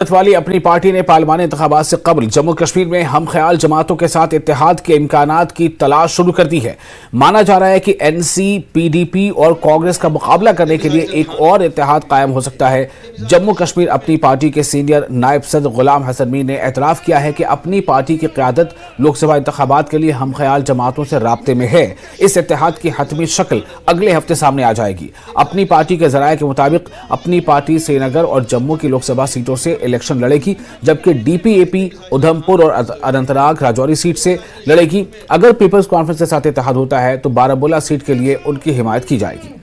والی اپنی پارٹی نے پارلیمانی انتخابات سے قبل جموں کشمیر میں ہم خیال جماعتوں کے ساتھ اتحاد کے امکانات کی تلاش شروع کر دی ہے۔ مانا جا رہا ہے کہ N C P D P اور کانگریس کا مقابلہ کرنے کے لیے ایک اور اتحاد قائم ہو سکتا ہے۔ جموں کشمیر اپنی پارٹی کے سینئر نائب صدر غلام حسن میر نے اعتراف کیا ہے کہ اپنی پارٹی کی قیادت لوک سبھا انتخابات کے لیے ہم خیال جماعتوں سے رابطے میں ہے۔ اس اتحاد کی حتمی شکل اگلے ہفتے سامنے آ جائے گی۔ اپنی پارٹی کے ذرائع کے مطابق اپنی پارٹی سری نگر اور جموں کی لوک سبھا سیٹوں سے الیکشن لڑے گی، جبکہ ڈی پی اے پی ادھم پور اور اننت ناگ راجوری سیٹ سے لڑے گی۔ اگر پیپلز کانفرنس کے ساتھ اتحاد ہوتا ہے تو بارہمولہ سیٹ کے لیے ان کی حمایت کی جائے گی۔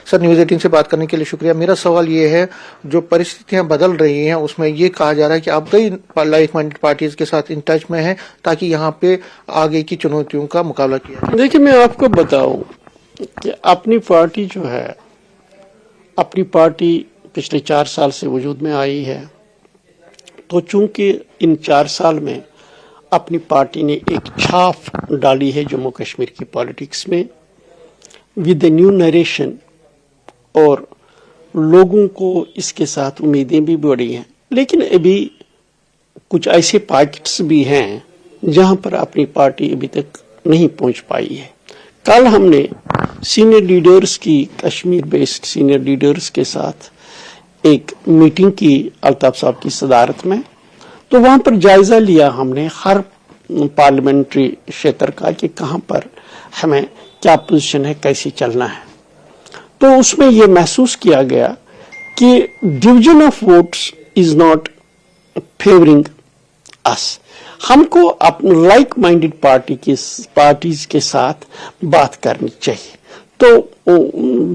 سر، نیوز 18 سے بات کرنے کے لیے شکریہ۔ میرا سوال یہ ہے، جو پرستھتیاں بدل رہی ہیں اس میں یہ کہا جا رہا ہے کہ آپ کئی لائک مائنڈڈ پارٹیز کے ساتھ ان ٹچ میں ہیں تاکہ یہاں پہ آگے کی چنوتیوں کا مقابلہ کیا جائے۔ دیکھیں، میں آپ کو بتاؤں کہ اپنی پارٹی جو ہے، اپنی پارٹی پچھلے 4 سال سے وجود میں آئی ہے، تو چونکہ ان 4 سال میں اپنی پارٹی نے ایک چھاپ ڈالی ہے جموں کشمیر کی پالیٹکس میں ود اے نیو نریشن، اور لوگوں کو اس کے ساتھ امیدیں بھی بڑھی ہیں، لیکن ابھی کچھ ایسے پاکٹس بھی ہیں جہاں پر اپنی پارٹی ابھی تک نہیں پہنچ پائی ہے۔ کل ہم نے سینئر لیڈرز کی، کشمیر بیسڈ سینئر لیڈرز کے ساتھ ایک میٹنگ کی الطاف صاحب کی صدارت میں، تو وہاں پر جائزہ لیا ہم نے ہر پارلیمنٹری شیتر کا کہ کہاں پر ہمیں کیا پوزیشن ہے، کیسے چلنا ہے۔ تو اس میں یہ محسوس کیا گیا کہ division of votes is not favouring us. ہم کو اپنے لائک مائنڈڈ پارٹیز کے ساتھ بات کرنی چاہیے۔ تو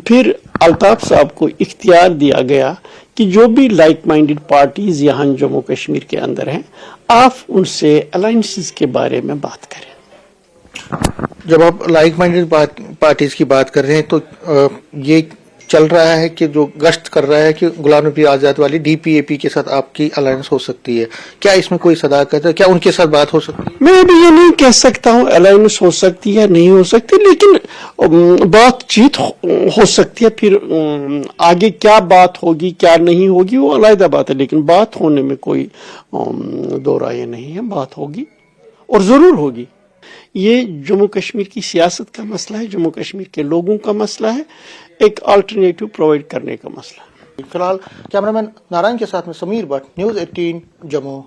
پھر الطاف صاحب کو اختیار دیا گیا کہ جو بھی لائک مائنڈڈ پارٹیز یہاں جموں کشمیر کے اندر ہیں، آپ ان سے الائنسز کے بارے میں بات کریں۔ جب آپ لائک مائنڈڈ پارٹیز کی بات کر رہے ہیں تو یہ چل رہا ہے کہ جو گشت کر رہا ہے کہ غلام نبی آزاد والی ڈی پی اے پی کے ساتھ آپ کی الائنس ہو سکتی ہے، کیا اس میں کوئی صداقت ہے؟ کیا ان کے ساتھ بات ہو سکتی ہے؟ میں ابھی یہ نہیں کہہ سکتا ہوں الائنس ہو سکتی ہے نہیں ہو سکتی، لیکن بات چیت ہو سکتی ہے۔ پھر آگے کیا بات ہوگی کیا نہیں ہوگی وہ علیحدہ بات ہے، لیکن بات ہونے میں کوئی دو رائے نہیں ہے، بات ہوگی اور ضرور ہوگی۔ یہ جموں کشمیر کی سیاست کا مسئلہ ہے، جموں کشمیر کے لوگوں کا مسئلہ ہے، ایک آلٹرنیٹو پرووائڈ کرنے کا مسئلہ ہے۔ فی الحال کیمرہ مین نارائن کے ساتھ میں سمیر بٹ، نیوز 18 جموں۔